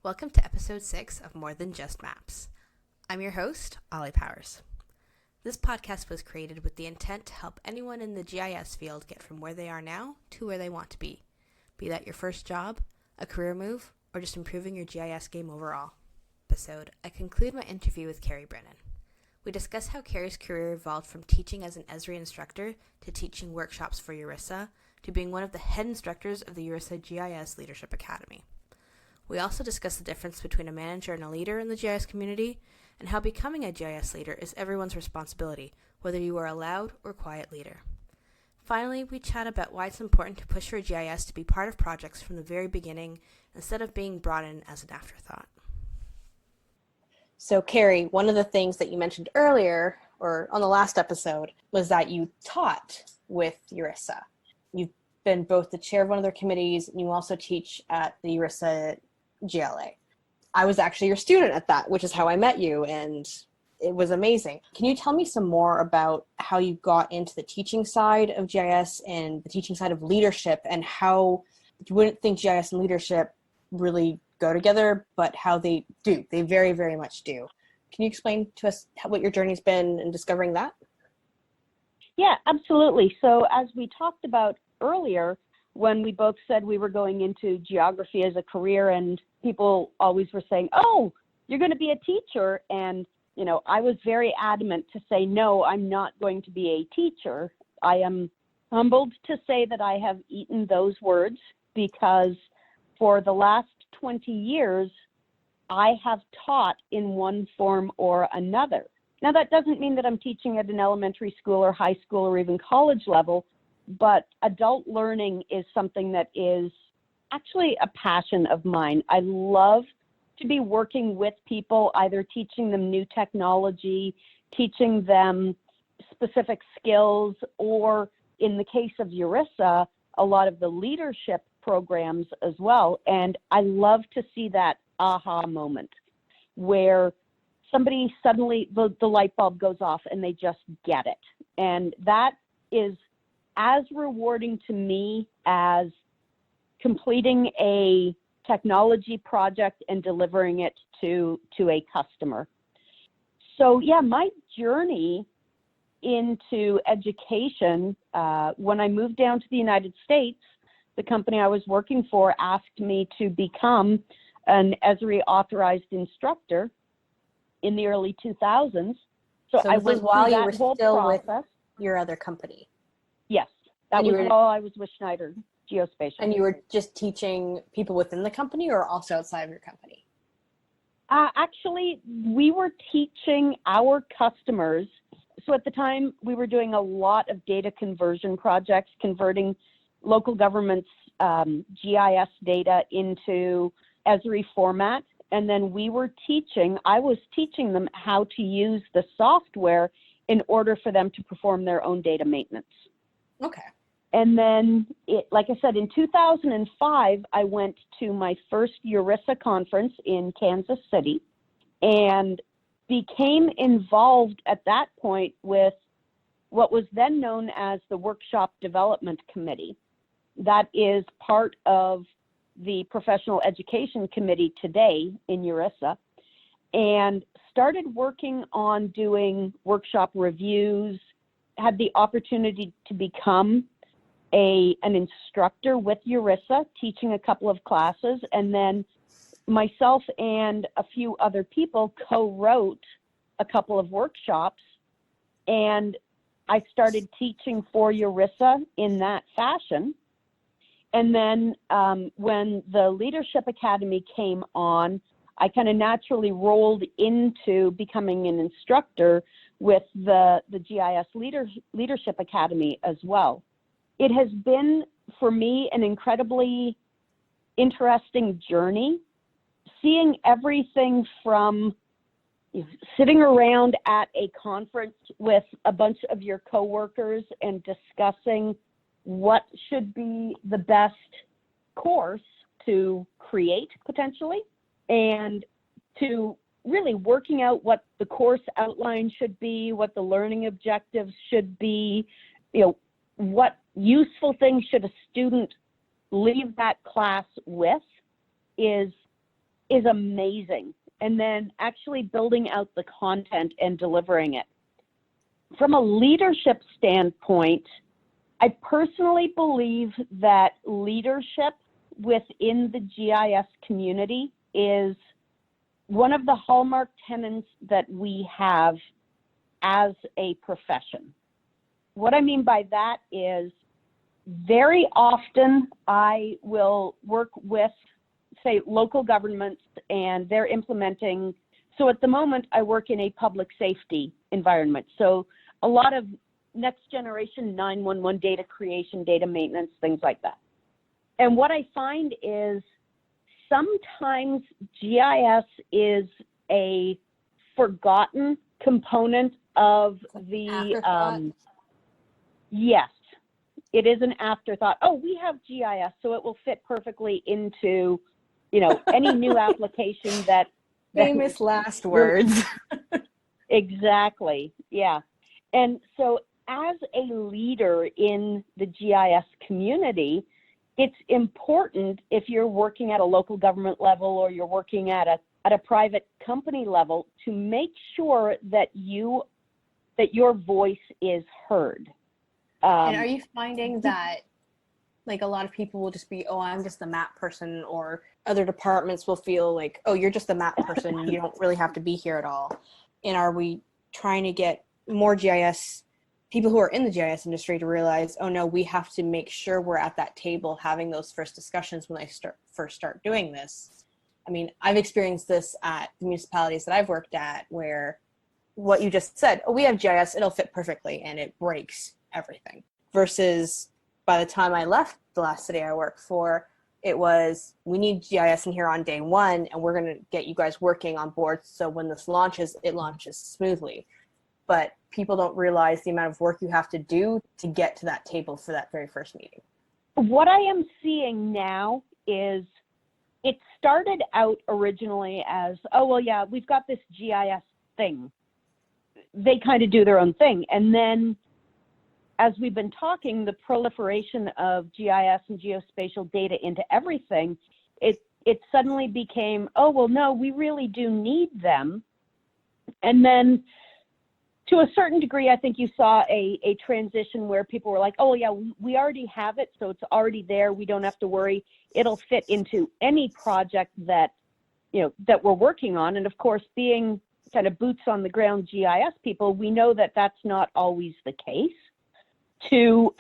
Welcome to episode 6 of More Than Just Maps. I'm your host, Ollie Powers. This podcast was created with the intent to help anyone in the GIS field get from where they are now to where they want to be that your first job, a career move, or just improving your GIS game overall. Episode, I conclude my interview with Keri Brennan. We discuss how Keri's career evolved from teaching as an Esri instructor to teaching workshops for URISA to being one of the head instructors of the URISA GIS Leadership Academy. We also discuss the difference between a manager and a leader in the GIS community, and how becoming a GIS leader is everyone's responsibility, whether you are a loud or quiet leader. Finally, we chat about why it's important to push for GIS to be part of projects from the very beginning, instead of being brought in as an afterthought. So Keri, one of the things that you mentioned earlier, or on the last episode, was that you taught with URISA. You've been both the chair of one of their committees, and you also teach at the URISA GLA. I was actually your student at that, which is how I met you, and it was amazing. Can you tell me some more about how you got into the teaching side of GIS and the teaching side of leadership, and how you wouldn't think GIS and leadership really go together, but how they do? They very, very much do. Can you explain to us what your journey's been in discovering that? Yeah, absolutely. So as we talked about earlier, when we both said we were going into geography as a career, and people always were saying, oh, you're going to be a teacher. And, I was very adamant to say, no, I'm not going to be a teacher. I am humbled to say that I have eaten those words, because for the last 20 years, I have taught in one form or another. Now, that doesn't mean that I'm teaching at an elementary school or high school or even college level, but adult learning is something that is actually a passion of mine. I love to be working with people, either teaching them new technology, teaching them specific skills, or in the case of URISA, a lot of the leadership programs as well. And I love to see that aha moment where somebody suddenly, the light bulb goes off and they just get it. And that is as rewarding to me as completing a technology project and delivering it to a customer. So yeah, my journey into education, when I moved down to the United States, the company I was working for asked me to become an Esri authorized instructor in the early 2000s. So I went while through you were that whole still process. with your other company. Yes, that was while I was with Schneider Geospatial. And you were just teaching people within the company, or also outside of your company? Actually, we were teaching our customers. So at the time, we were doing a lot of data conversion projects, converting local government's GIS data into Esri format. And then I was teaching them how to use the software in order for them to perform their own data maintenance. Okay. And then, like I said, in 2005, I went to my first URISA conference in Kansas City and became involved at that point with what was then known as the Workshop Development Committee. That is part of the Professional Education Committee today in URISA, and started working on doing workshop reviews, had the opportunity to become an instructor with URISA, teaching a couple of classes, and then myself and a few other people co-wrote a couple of workshops, and I started teaching for URISA in that fashion. And then when the Leadership Academy came on, I kind of naturally rolled into becoming an instructor with the GIS Leadership Academy as well. It has been, for me, an incredibly interesting journey, seeing everything from sitting around at a conference with a bunch of your coworkers and discussing what should be the best course to create potentially, and to really working out what the course outline should be, what the learning objectives should be, what useful things should a student leave that class with, is is amazing. And then actually building out the content and delivering it. From a leadership standpoint, I personally believe that leadership within the GIS community is one of the hallmark tenets that we have as a profession. What I mean by that is very often I will work with, say, local governments, and they're implementing. So at the moment, I work in a public safety environment. So a lot of next generation 911 data creation, data maintenance, things like that. And what I find is sometimes GIS is a forgotten component of the, yes, it is an afterthought. Oh, we have GIS, so it will fit perfectly into, you know, any new application that. Famous last words. Exactly, yeah. And so as a leader in the GIS community, it's important if you're working at a local government level or you're working at a private company level to make sure that your voice is heard. And are you finding that, like, a lot of people will just be, oh, I'm just the map person, or other departments will feel like, oh, you're just the map person, you don't really have to be here at all? And are we trying to get more GIS people who are in the GIS industry to realize, oh no, we have to make sure we're at that table having those first discussions when I first start doing this? I mean, I've experienced this at the municipalities that I've worked at, where what you just said, oh, we have GIS, it'll fit perfectly, and it breaks everything. Versus by the time I left the last city I worked for, it was, we need GIS in here on day one, and we're going to get you guys working on board so when this launches, it launches smoothly. But people don't realize the amount of work you have to do to get to that table for that very first meeting. What I am seeing now is it started out originally as, oh, well, yeah, we've got this GIS thing. They kind of do their own thing. And then as we've been talking, the proliferation of GIS and geospatial data into everything, it suddenly became, oh, well, no, we really do need them. And then to a certain degree, I think you saw a transition where people were like, oh, yeah, we already have it, so it's already there. We don't have to worry. It'll fit into any project that, you know, that we're working on. And of course, being kind of boots on the ground GIS people, we know that that's not always the case.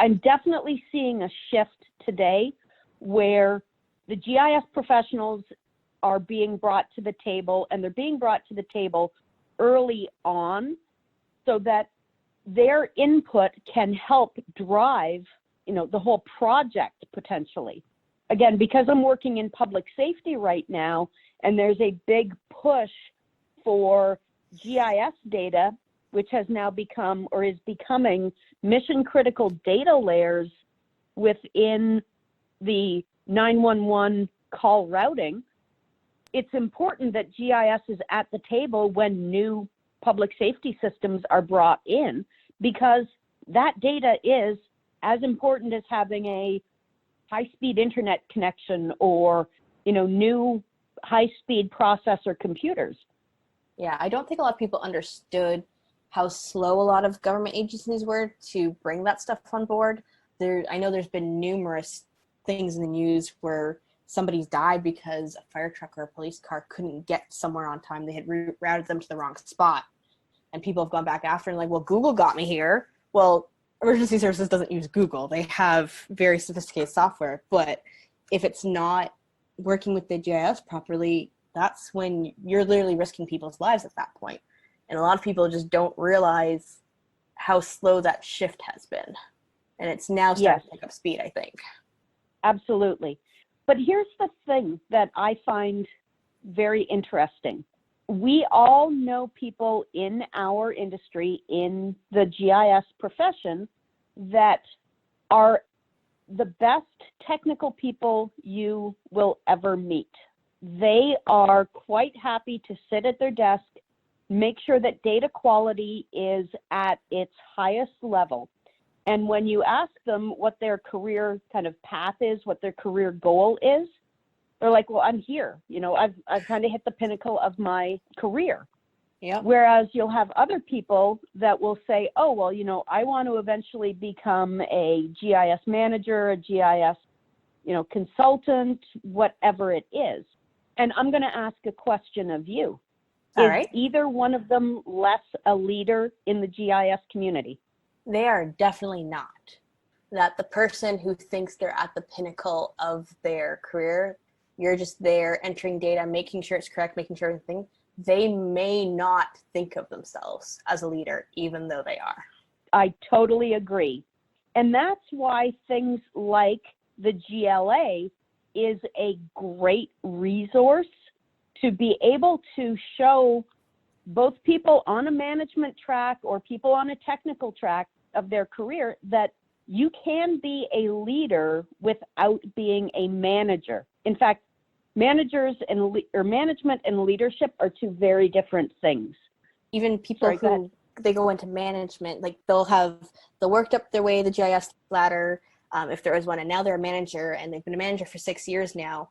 I'm definitely seeing a shift today where the GIS professionals are being brought to the table, and they're being brought to the table early on so that their input can help drive, you know, the whole project potentially. Again, because I'm working in public safety right now, and there's a big push for GIS data, which has now become, or is becoming, mission critical data layers within the 911 call routing. It's important that GIS is at the table when new public safety systems are brought in, because that data is as important as having a high-speed internet connection or, you know, new high-speed processor computers. Yeah, I don't think a lot of people understood how slow a lot of government agencies were to bring that stuff on board. I know there's been numerous things in the news where somebody's died because a fire truck or a police car couldn't get somewhere on time. They had routed them to the wrong spot. And people have gone back after and like, well, Google got me here. Well, emergency services doesn't use Google. They have very sophisticated software. But if it's not working with the GIS properly, that's when you're literally risking people's lives at that point. And a lot of people just don't realize how slow that shift has been. And it's now starting to pick up speed, I think. Absolutely. But here's the thing that I find very interesting. We all know people in our industry, in the GIS profession, that are the best technical people you will ever meet. They are quite happy to sit at their desk, make sure that data quality is at its highest level. And when you ask them what their career kind of path is, what their career goal is, They're like, well, I'm here. I've kind of hit the pinnacle of my career. Yep. Whereas you'll have other people that will say, oh, well, I want to eventually become a GIS manager, a GIS, consultant, whatever it is. And I'm going to ask a question of you. All Is right. either one of them less a leader in the GIS community? They are definitely not. That the person who thinks they're at the pinnacle of their career, you're just there entering data, making sure it's correct, making sure everything, they may not think of themselves as a leader, even though they are. I totally agree. And that's why things like the GLA is a great resource to be able to show both people on a management track or people on a technical track of their career that you can be a leader without being a manager. In fact, management and leadership are two very different things. Even people who they go into management, like they'll worked up their way the GIS ladder, if there is one, and now they're a manager and they've been a manager for 6 years now.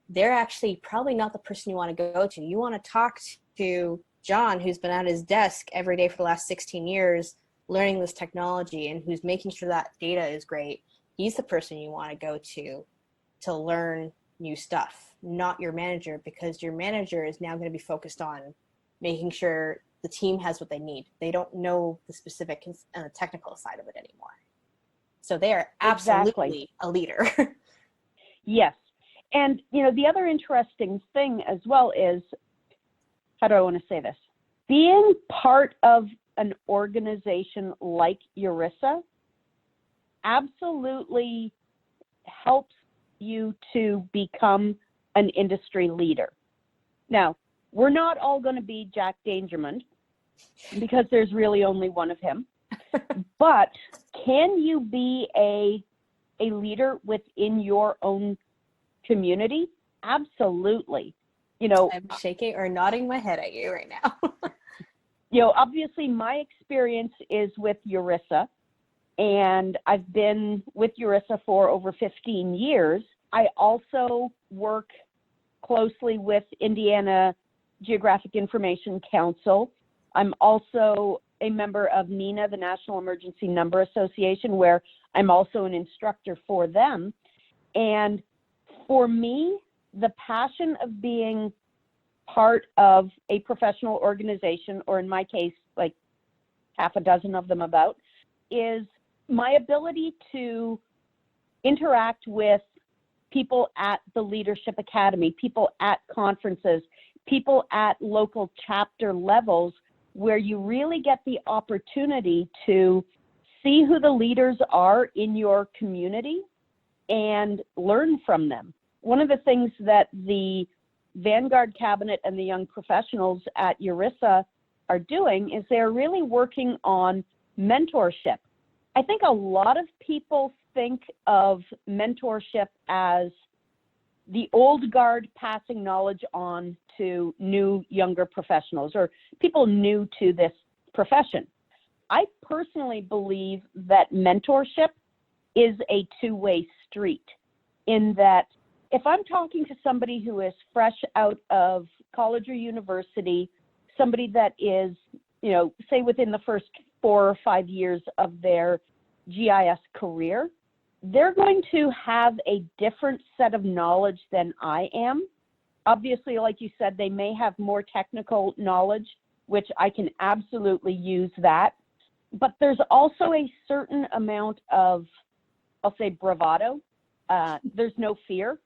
They're actually probably not the person you want to go to. You want to talk to John, who's been at his desk every day for the last 16 years, learning this technology and who's making sure that data is great. He's the person you want to go to learn new stuff, not your manager, because your manager is now going to be focused on making sure the team has what they need. They don't know the specific technical side of it anymore. So they are absolutely a leader. Yes. And, the other interesting thing as well is, how do I want to say this? Being part of an organization like URISA absolutely helps you to become an industry leader. Now, we're not all going to be Jack Dangermond because there's really only one of him. But can you be a leader within your own community? Absolutely. I'm shaking or nodding my head at you right now. Obviously my experience is with URISA, and I've been with URISA for over 15 years. I also work closely with Indiana Geographic Information Council. I'm also a member of NENA, the National Emergency Number Association, where I'm also an instructor for them. And for me, the passion of being part of a professional organization, or in my case, like half a dozen of them about, is my ability to interact with people at the Leadership Academy, people at conferences, people at local chapter levels, where you really get the opportunity to see who the leaders are in your community and learn from them. One of the things that the Vanguard Cabinet and the young professionals at URISA are doing is they're really working on mentorship. I think a lot of people think of mentorship as the old guard passing knowledge on to new, younger professionals or people new to this profession. I personally believe that mentorship is a two-way street, in that if I'm talking to somebody who is fresh out of college or university, somebody that is, say within the first 4 or 5 years of their GIS career, they're going to have a different set of knowledge than I am. Obviously, like you said, they may have more technical knowledge, which I can absolutely use that. But there's also a certain amount of, I'll say, bravado. There's no fear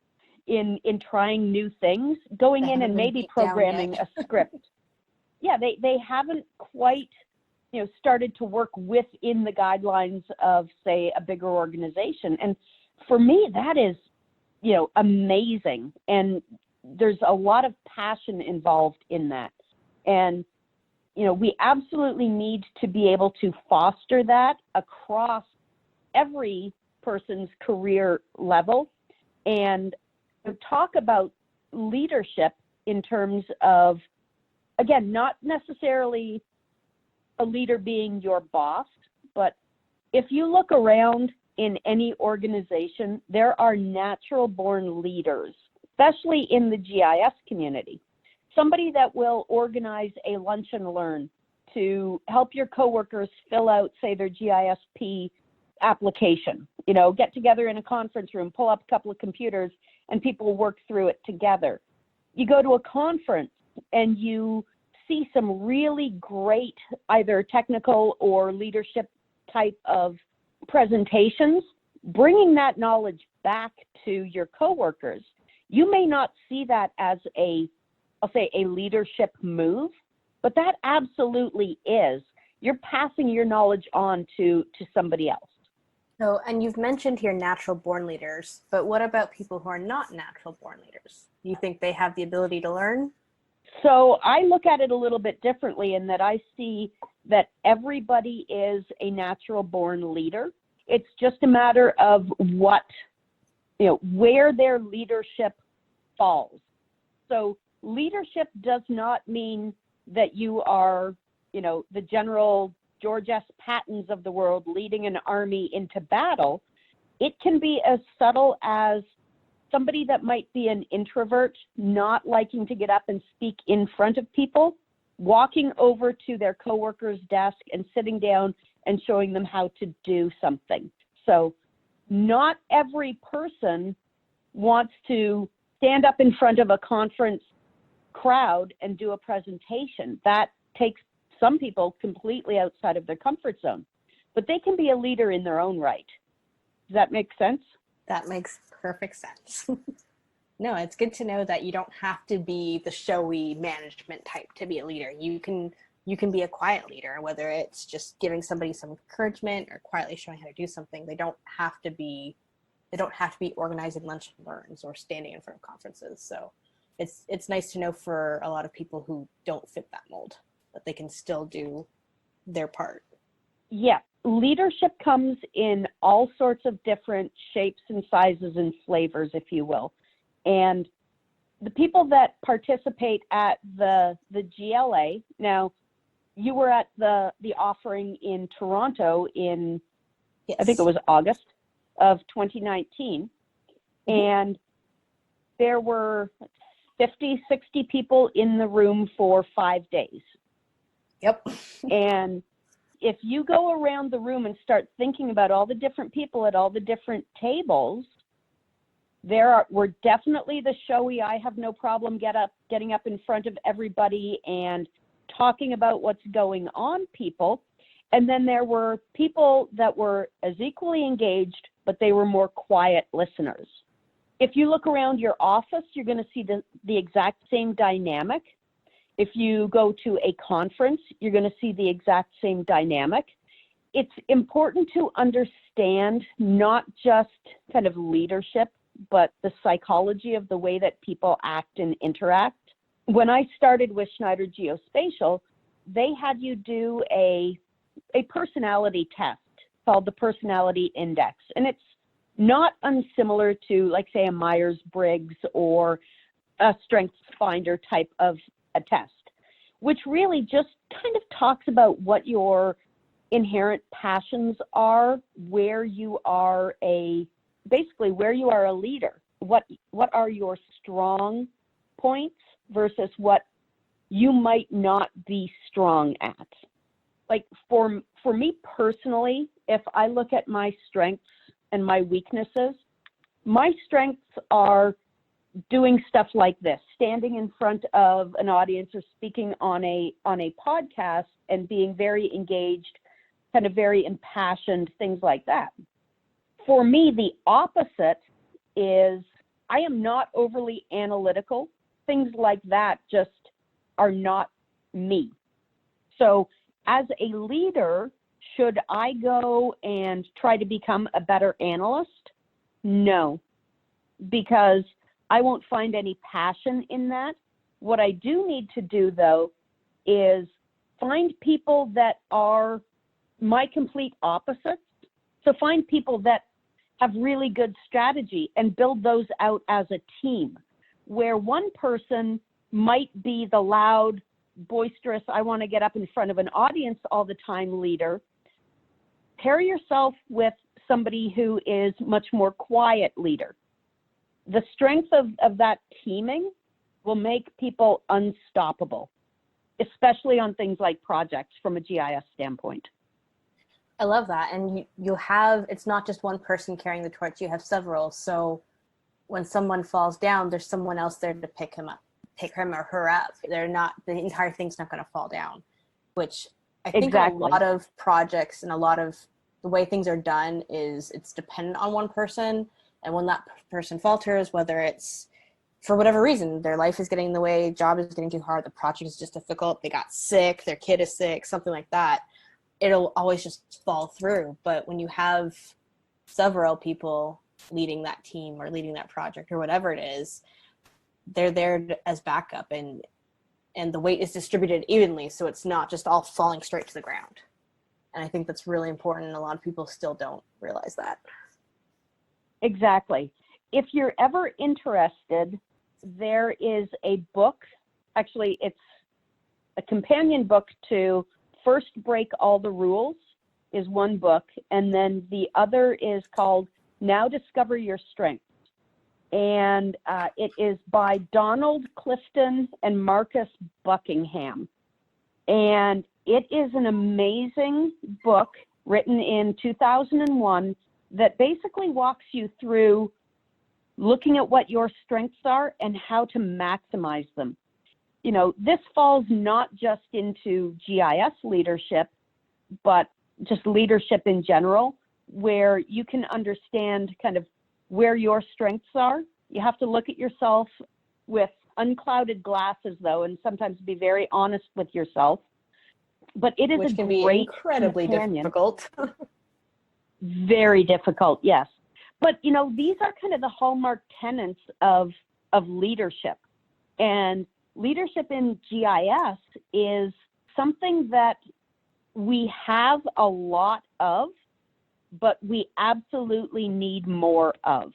in trying new things, going in and maybe programming a script. Yeah, they haven't quite, started to work within the guidelines of, say, a bigger organization. And for me, that is, amazing. And there's a lot of passion involved in that. And, we absolutely need to be able to foster that across every person's career level, and talk about leadership in terms of, again, not necessarily a leader being your boss, but if you look around in any organization, there are natural born leaders. especially in the GIS community. Somebody that will organize a lunch and learn to help your coworkers fill out, say, their GISP application. You know, get together in a conference room, pull up a couple of computers, and people work through it together. You go to a conference and you see some really great either technical or leadership type of presentations, bringing that knowledge back to your coworkers. You may not see that as I'll say a leadership move, but that absolutely is. You're passing your knowledge on to somebody else. So, and you've mentioned here natural born leaders, but what about people who are not natural born leaders? Do you think they have the ability to learn? So I look at it a little bit differently in that I see that everybody is a natural born leader. It's just a matter of where their leadership falls. So leadership does not mean that you are, the General George S. Pattons of the world leading an army into battle. It can be as subtle as somebody that might be an introvert, not liking to get up and speak in front of people, walking over to their coworker's desk and sitting down and showing them how to do something. So not every person wants to stand up in front of a conference crowd and do a presentation. That takes some people completely outside of their comfort zone, but they can be a leader in their own right. Does that make sense? That makes perfect sense. No, it's good to know that you don't have to be the showy management type to be a leader. You can be a quiet leader, whether it's just giving somebody some encouragement or quietly showing how to do something. They don't have to be organizing lunch and learns or standing in front of conferences. So it's nice to know for a lot of people who don't fit that mold, that they can still do their part. Yeah, leadership comes in all sorts of different shapes and sizes and flavors, if you will. And the people that participate at the GLA, now you were at the offering in Toronto in, yes, I think it was August of 2019. Mm-hmm. And there were 50, 60 people in the room for 5 days. Yep. And if you go around the room and start thinking about all the different people at all the different tables, were definitely the showy, I have no problem getting up in front of everybody and talking about what's going on people. And then there were people that were as equally engaged, but they were more quiet listeners. If you look around your office, you're going to see the exact same dynamic. If you go to a conference, you're going to see the exact same dynamic. It's important to understand not just kind of leadership, but the psychology of the way that people act and interact. When I started with Schneider Geospatial, they had you do a personality test called the Personality Index. And it's not unsimilar to, like, say, a Myers-Briggs or a StrengthsFinder type of a test, which really just kind of talks about what your inherent passions are, where you are basically where you are a leader, what are your strong points versus what you might not be strong at. Like for me personally, if I look at my strengths and my weaknesses, my strengths are doing stuff like this, standing in front of an audience or speaking on a podcast and being very engaged, kind of very impassioned, things like that. For me, the opposite is I am not overly analytical. Things like that just are not me. So as a leader, should I go and try to become a better analyst? No, because I won't find any passion in that. What I do need to do, though, is find people that are my complete opposites. So find people that have really good strategy and build those out as a team, where one person might be the loud, boisterous, I want to get up in front of an audience all the time leader. Pair yourself with somebody who is much more quiet leader. the strength of that teaming will make people unstoppable, especially on things like projects from a GIS standpoint. I love that. And you have, it's not just one person carrying the torch, you have several. So when someone falls down, there's someone else there to pick him or her up. They're not, the entire thing's not going to fall down, which I think Exactly. a lot of projects and a lot of the way things are done is it's dependent on one person. And when that person falters, whether it's for whatever reason, their life is getting in the way, job is getting too hard, the project is just difficult, they got sick, their kid is sick, something like that, it'll always just fall through. But when you have several people leading that team or leading that project or whatever it is, they're there as backup, and the weight is distributed evenly, so it's not just all falling straight to the ground. And I think that's really important, and a lot of people still don't realize that. Exactly. If you're ever interested, there is a book, actually it's a companion book to First Break All the Rules is one book, and then the other is called Now Discover Your Strengths. And it is by Donald Clifton and Marcus Buckingham. And it is an amazing book written in 2001 that basically walks you through looking at what your strengths are and how to maximize them. You know, this falls not just into GIS leadership, but just leadership in general, where you can understand kind of where your strengths are. You have to look at yourself with unclouded glasses, though, and sometimes be very honest with yourself. But it is Which a can great be incredibly companion. difficult. Very difficult, yes. But, you know, these are kind of the hallmark tenets of leadership. And leadership in GIS is something that we have a lot of, but we absolutely need more of.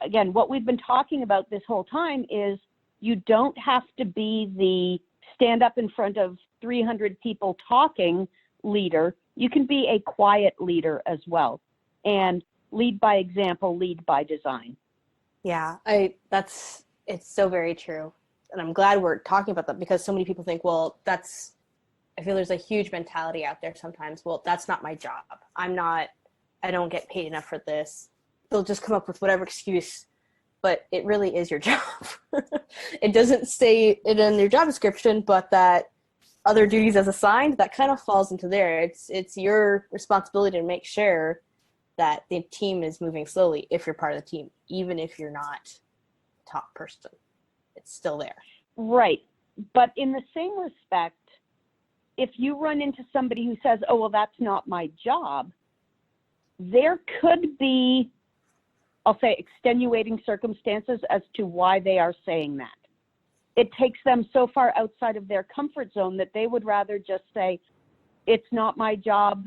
Again, what we've been talking about this whole time is you don't have to be the stand up in front of 300 people talking leader. You can be a quiet leader as well, and lead by example, lead by design. Yeah, it's so very true. And I'm glad we're talking about that, because so many people think, well, I feel there's a huge mentality out there sometimes, well, that's not my job. I don't get paid enough for this. They'll just come up with whatever excuse, but it really is your job. It doesn't say it in your job description, but that other duties as assigned, that kind of falls into there. It's your responsibility to make sure that the team is moving slowly if you're part of the team, even if you're not the top person. It's still there. Right. But in the same respect, if you run into somebody who says, oh, well, that's not my job, there could be, I'll say, extenuating circumstances as to why they are saying that. It takes them so far outside of their comfort zone that they would rather just say, it's not my job,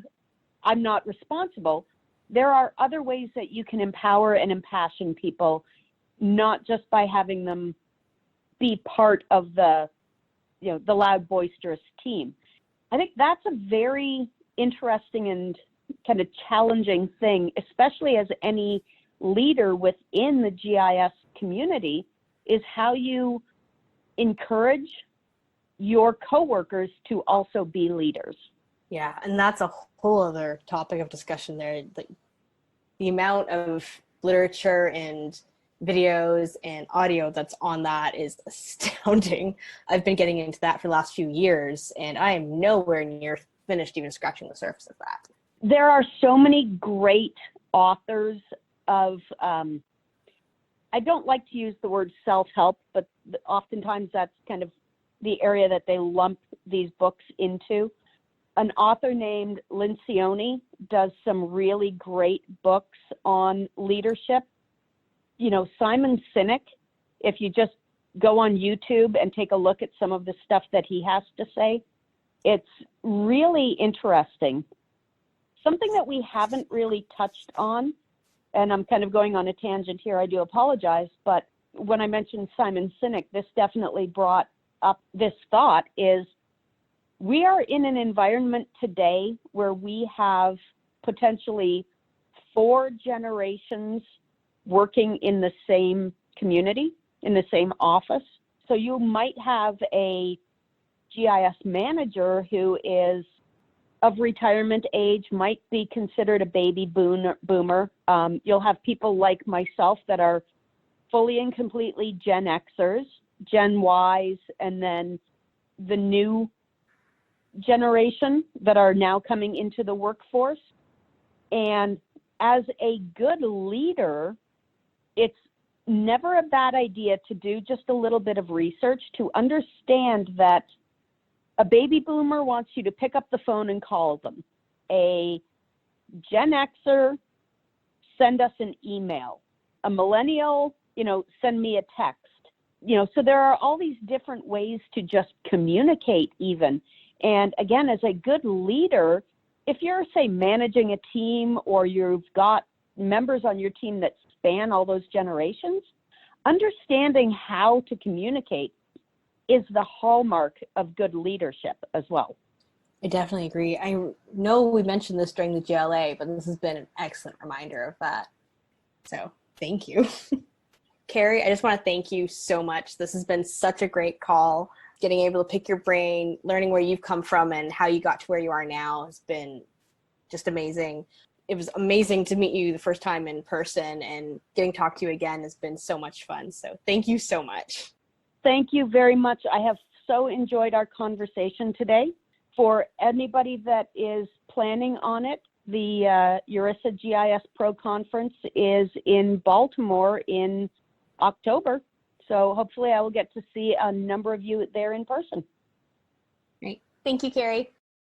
I'm not responsible. There are other ways that you can empower and impassion people, not just by having them be part of the loud, boisterous team. I think that's a very interesting and kind of challenging thing, especially as any leader within the GIS community, is how you encourage your coworkers to also be leaders. Yeah, and that's a whole other topic of discussion there. The amount of literature and videos and audio that's on that is astounding. I've been getting into that for the last few years, and I am nowhere near finished even scratching the surface of that. There are so many great authors of, I don't like to use the word self-help, but oftentimes that's kind of the area that they lump these books into. An author named Lencioni does some really great books on leadership. You know, Simon Sinek, if you just go on YouTube and take a look at some of the stuff that he has to say, it's really interesting. Something that we haven't really touched on, and I'm kind of going on a tangent here, I do apologize, but when I mentioned Simon Sinek, this definitely brought up this thought, is we are in an environment today where we have potentially 4 generations working in the same community, in the same office. So you might have a GIS manager who is of retirement age, might be considered a baby boomer. You'll have people like myself that are fully and completely Gen Xers, Gen Ys, and then the new generation that are now coming into the workforce. And as a good leader, it's never a bad idea to do just a little bit of research to understand that a baby boomer wants you to pick up the phone and call them. A Gen Xer, send us an email. A millennial, send me a text. So there are all these different ways to just communicate even. And again, as a good leader, if you're, say, managing a team or you've got members on your team that span all those generations, understanding how to communicate is the hallmark of good leadership as well. I definitely agree. I know we mentioned this during the GLA, but this has been an excellent reminder of that. So thank you. Kerri, I just want to thank you so much. This has been such a great call. Getting able to pick your brain, learning where you've come from and how you got to where you are now has been just amazing. It was amazing to meet you the first time in person, and getting to talk to you again has been so much fun. So thank you so much. Thank you very much. I have so enjoyed our conversation today. For anybody that is planning on it, the URISA GIS Pro Conference is in Baltimore in October. So hopefully I will get to see a number of you there in person. Great. Thank you, Kerri.